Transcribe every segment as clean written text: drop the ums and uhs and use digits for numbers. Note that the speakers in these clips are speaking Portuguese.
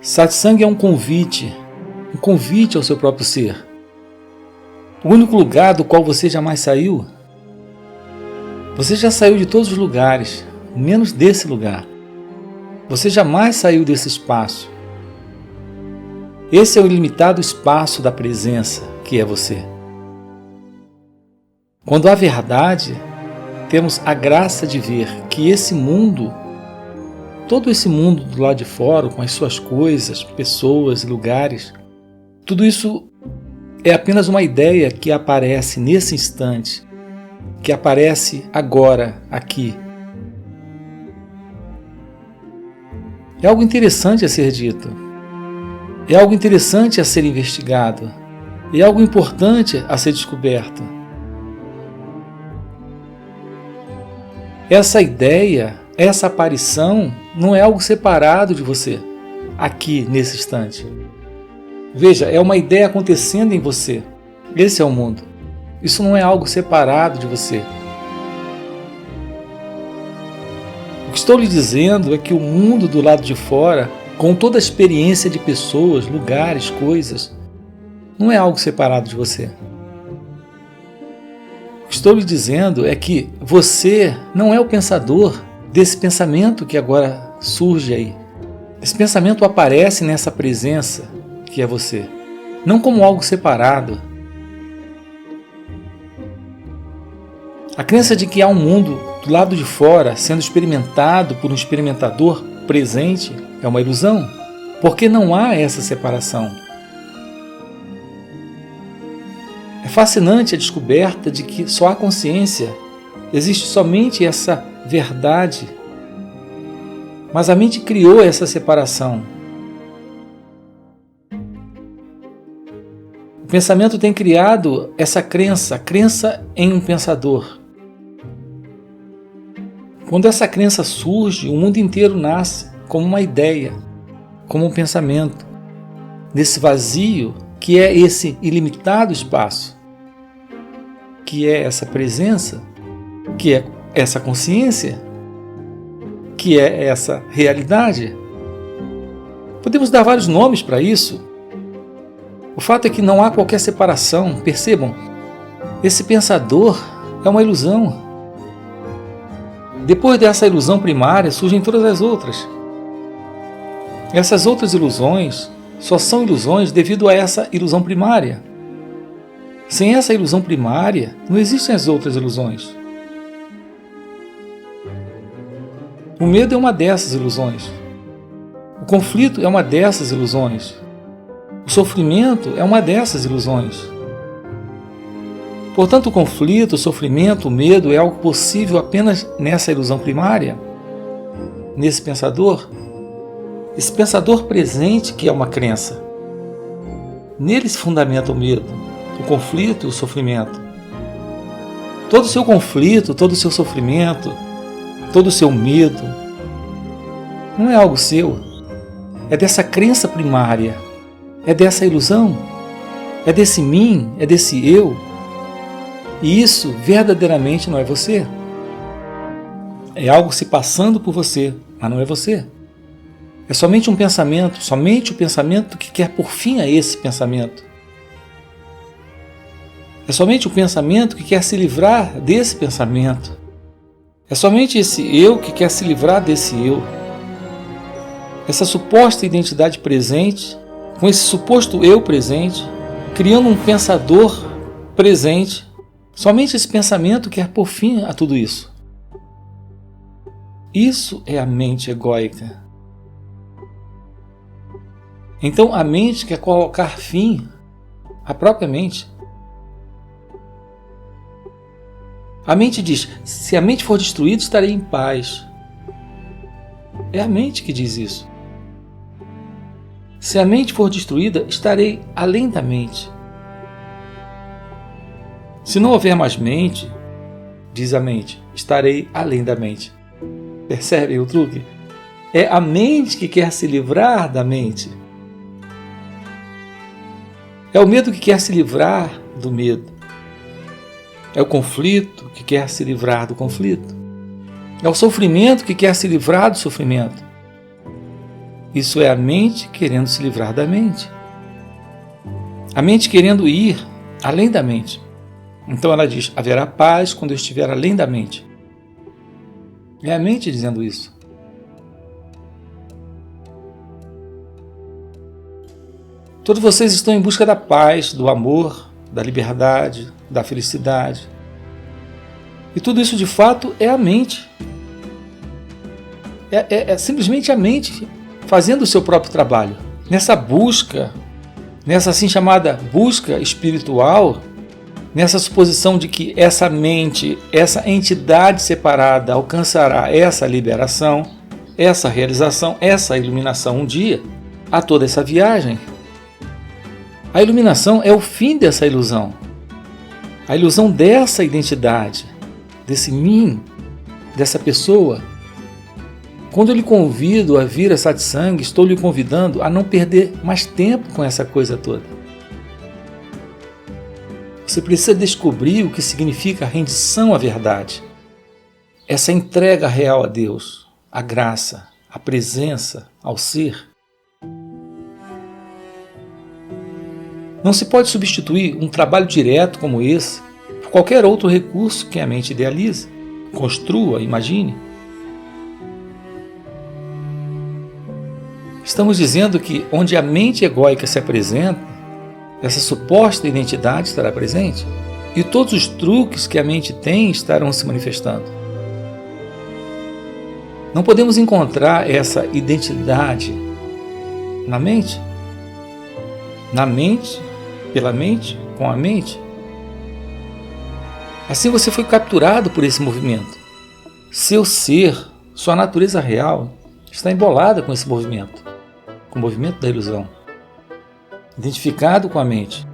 Satsang é um convite ao seu próprio ser. O único lugar do qual você jamais saiu. Você já saiu de todos os lugares, menos desse lugar. Você jamais saiu desse espaço. Esse é o ilimitado espaço da presença, que é você. Quando há verdade, temos a graça de ver que esse mundo, todo esse mundo do lado de fora, com as suas coisas, pessoas, lugares, tudo isso é apenas uma ideia que aparece nesse instante, que aparece agora, aqui. É algo interessante a ser dito. É algo interessante a ser investigado. É algo importante a ser descoberto. Essa ideia, essa aparição, não é algo separado de você, aqui, nesse instante. Veja, é uma ideia acontecendo em você. Esse é o mundo. Isso não é algo separado de você. O que estou lhe dizendo é que o mundo do lado de fora, com toda a experiência de pessoas, lugares, coisas, não é algo separado de você. O que estou lhe dizendo é que você não é o pensador desse pensamento que agora surge aí. Esse pensamento aparece nessa presença que é você, não como algo separado. A crença de que há um mundo do lado de fora sendo experimentado por um experimentador presente é uma ilusão, porque não há essa separação. É fascinante a descoberta de que só há consciência, existe somente essa verdade, mas a mente criou essa separação. O pensamento tem criado essa crença, a crença em um pensador. Quando essa crença surge, o mundo inteiro nasce como uma ideia, como um pensamento, nesse vazio que é esse ilimitado espaço, que é essa presença, que é essa consciência, que é essa realidade. Podemos dar vários nomes para isso. O fato é que não há qualquer separação, percebam, esse pensador é uma ilusão. Depois dessa ilusão primária surgem todas as outras. Essas outras ilusões só são ilusões devido a essa ilusão primária. Sem essa ilusão primária, não existem as outras ilusões. O medo é uma dessas ilusões. O conflito é uma dessas ilusões. O sofrimento é uma dessas ilusões. Portanto, o conflito, o sofrimento, o medo é algo possível apenas nessa ilusão primária, nesse pensador. Esse pensador presente que é uma crença. Nele se fundamenta o medo, o conflito e o sofrimento. Todo o seu conflito, todo o seu sofrimento, todo o seu medo, não é algo seu. É dessa crença primária, é dessa ilusão, é desse mim, é desse eu. E isso verdadeiramente não é você. É algo se passando por você, mas não é você. É somente um pensamento, somente o pensamento que quer por fim a esse pensamento. É somente o pensamento que quer se livrar desse pensamento. É somente esse eu que quer se livrar desse eu. Essa suposta identidade presente, com esse suposto eu presente, criando um pensador presente. Somente esse pensamento quer pôr fim a tudo isso. Isso é a mente egóica. Então a mente quer colocar fim à própria mente. A mente diz, se a mente for destruída, estarei em paz. É a mente que diz isso. Se a mente for destruída, estarei além da mente. Se não houver mais mente, diz a mente, estarei além da mente. Percebem o truque? É a mente que quer se livrar da mente. É o medo que quer se livrar do medo. É o conflito que quer se livrar do conflito. É o sofrimento que quer se livrar do sofrimento. Isso é a mente querendo se livrar da mente. A mente querendo ir além da mente. Então ela diz, haverá paz quando eu estiver além da mente. É a mente dizendo isso. Todos vocês estão em busca da paz, do amor, da liberdade, da felicidade. E tudo isso de fato é a mente. É simplesmente a mente fazendo o seu próprio trabalho. Nessa busca, nessa assim chamada busca espiritual, nessa suposição de que essa mente, essa entidade separada alcançará essa liberação, essa realização, essa iluminação um dia, há toda essa viagem. A iluminação é o fim dessa ilusão. A ilusão dessa identidade, desse mim, dessa pessoa. Quando eu lhe convido a vir a satsang, estou lhe convidando a não perder mais tempo com essa coisa toda. Você precisa descobrir o que significa a rendição à verdade. Essa entrega real a Deus, à graça, à presença, ao ser. Não se pode substituir um trabalho direto como esse por qualquer outro recurso que a mente idealize, construa, imagine. Estamos dizendo que onde a mente egóica se apresenta, essa suposta identidade estará presente e todos os truques que a mente tem estarão se manifestando. Não podemos encontrar essa identidade na mente, pela mente, com a mente. Assim você foi capturado por esse movimento. Seu ser, sua natureza real, está embolada com esse movimento, com o movimento da ilusão, identificado com a mente.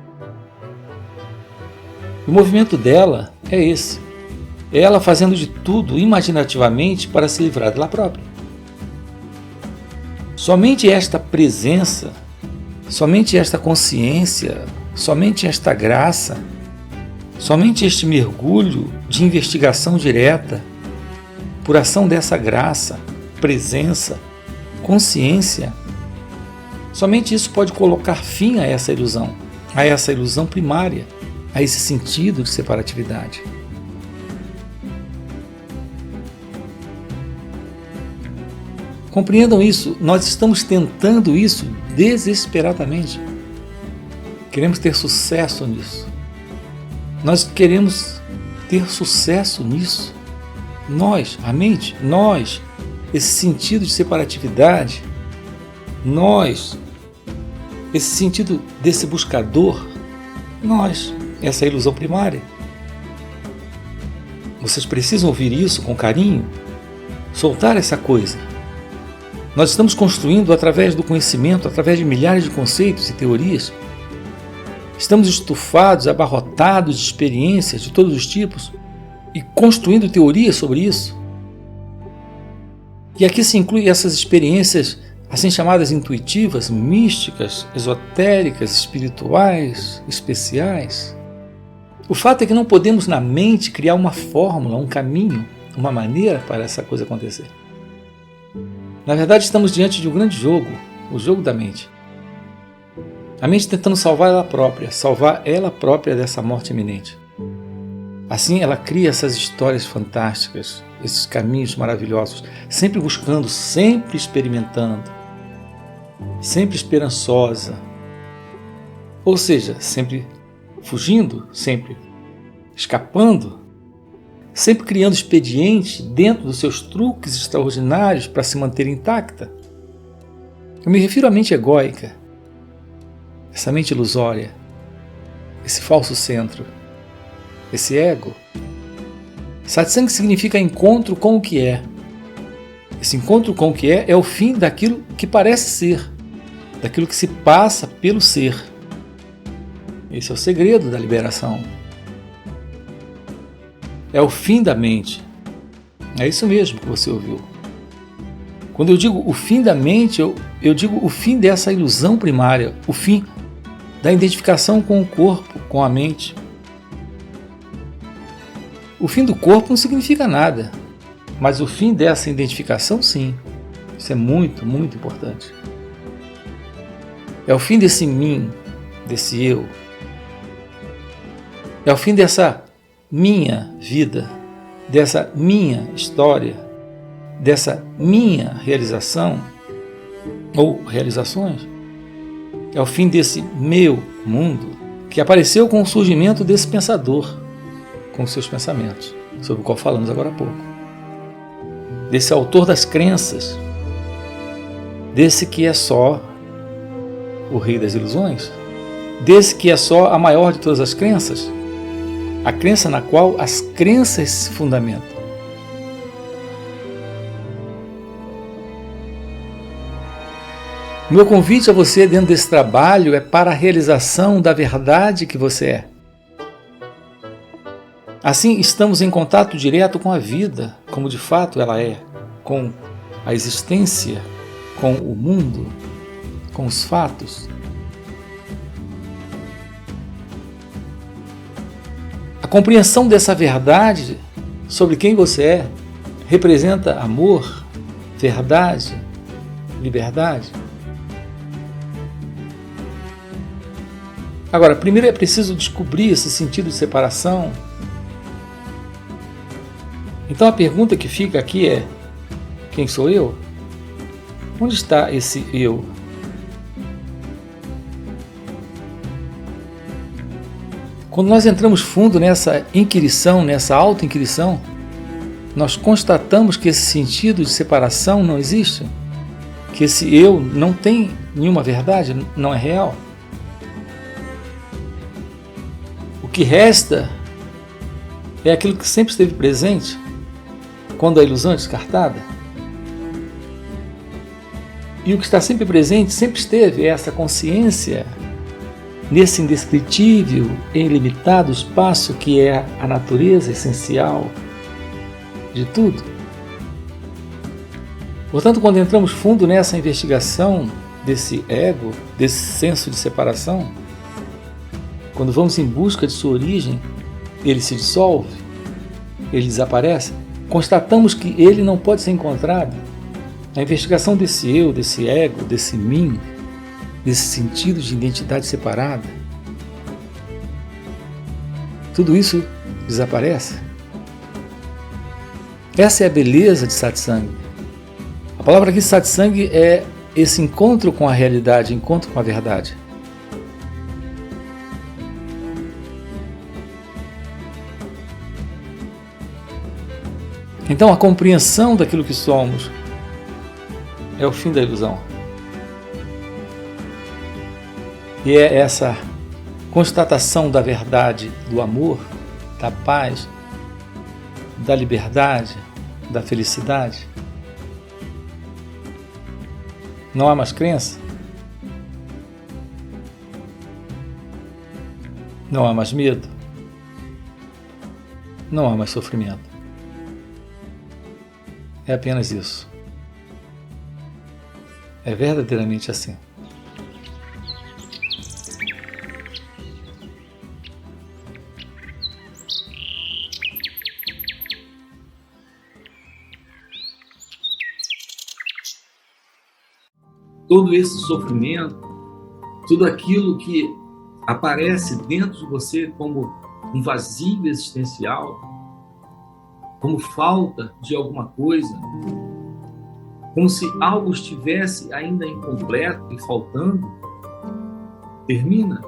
O movimento dela é esse. É ela fazendo de tudo imaginativamente para se livrar dela própria. Somente esta presença, somente esta consciência, somente esta graça, somente este mergulho de investigação direta, por ação dessa graça, presença, consciência, somente isso pode colocar fim a essa ilusão primária, a esse sentido de separatividade. Compreendam isso, nós estamos tentando isso desesperadamente. Queremos ter sucesso nisso. Nós queremos ter sucesso nisso. Nós, a mente, nós, esse sentido de separatividade, nós, esse sentido desse buscador, nós, essa ilusão primária. Vocês precisam ouvir isso com carinho, soltar essa coisa. Nós estamos construindo através do conhecimento, através de milhares de conceitos e teorias. Estamos estufados, abarrotados de experiências de todos os tipos e construindo teorias sobre isso. E aqui se inclui essas experiências assim chamadas intuitivas, místicas, esotéricas, espirituais, especiais. O fato é que não podemos na mente criar uma fórmula, um caminho, uma maneira para essa coisa acontecer. Na verdade, estamos diante de um grande jogo, o jogo da mente. A mente tentando salvar ela própria dessa morte iminente. Assim, ela cria essas histórias fantásticas, esses caminhos maravilhosos, sempre buscando, sempre experimentando, sempre esperançosa. Ou seja, sempre fugindo, sempre escapando, sempre criando expedientes dentro dos seus truques extraordinários para se manter intacta. Eu me refiro à mente egóica, essa mente ilusória, esse falso centro, esse ego. Satsang significa encontro com o que é. Esse encontro com o que é o fim daquilo que parece ser, daquilo que se passa pelo ser. Esse é o segredo da liberação. É o fim da mente. É isso mesmo que você ouviu. Quando eu digo o fim da mente, eu digo o fim dessa ilusão primária, o fim da identificação com o corpo, com a mente. O fim do corpo não significa nada, mas o fim dessa identificação, sim. Isso é muito, muito importante. É o fim desse mim, desse eu. É o fim dessa minha vida, dessa minha história, dessa minha realização ou realizações. É o fim desse meu mundo que apareceu com o surgimento desse pensador, com os seus pensamentos, sobre o qual falamos agora há pouco. Desse autor das crenças, desse que é só o rei das ilusões, desse que é só a maior de todas as crenças, a crença na qual as crenças se fundamentam. O meu convite a você dentro desse trabalho é para a realização da verdade que você é. Assim, estamos em contato direto com a vida, como de fato ela é, com a existência, com o mundo, com os fatos. A compreensão dessa verdade sobre quem você é representa amor, verdade, liberdade. Agora, primeiro é preciso descobrir esse sentido de separação. Então a pergunta que fica aqui é: quem sou eu? Onde está esse eu? Quando nós entramos fundo nessa inquirição, nessa auto-inquirição, nós constatamos que esse sentido de separação não existe, que esse eu não tem nenhuma verdade, não é real. O que resta é aquilo que sempre esteve presente quando a ilusão é descartada. E o que está sempre presente, sempre esteve, é essa consciência nesse indescritível e ilimitado espaço que é a natureza essencial de tudo. Portanto, quando entramos fundo nessa investigação desse ego, desse senso de separação, quando vamos em busca de sua origem, ele se dissolve, ele desaparece, constatamos que ele não pode ser encontrado. A investigação desse eu, desse ego, desse mim, desse sentido de identidade separada, tudo isso desaparece. Essa é a beleza de satsang. A palavra aqui satsang é esse encontro com a realidade, encontro com a verdade. Então a compreensão daquilo que somos é o fim da ilusão. E é essa constatação da verdade, do amor, da paz, da liberdade, da felicidade. Não há mais crença? Não há mais medo? Não há mais sofrimento. É apenas isso. É verdadeiramente assim. Todo esse sofrimento, tudo aquilo que aparece dentro de você como um vazio existencial, como falta de alguma coisa, como se algo estivesse ainda incompleto e faltando, termina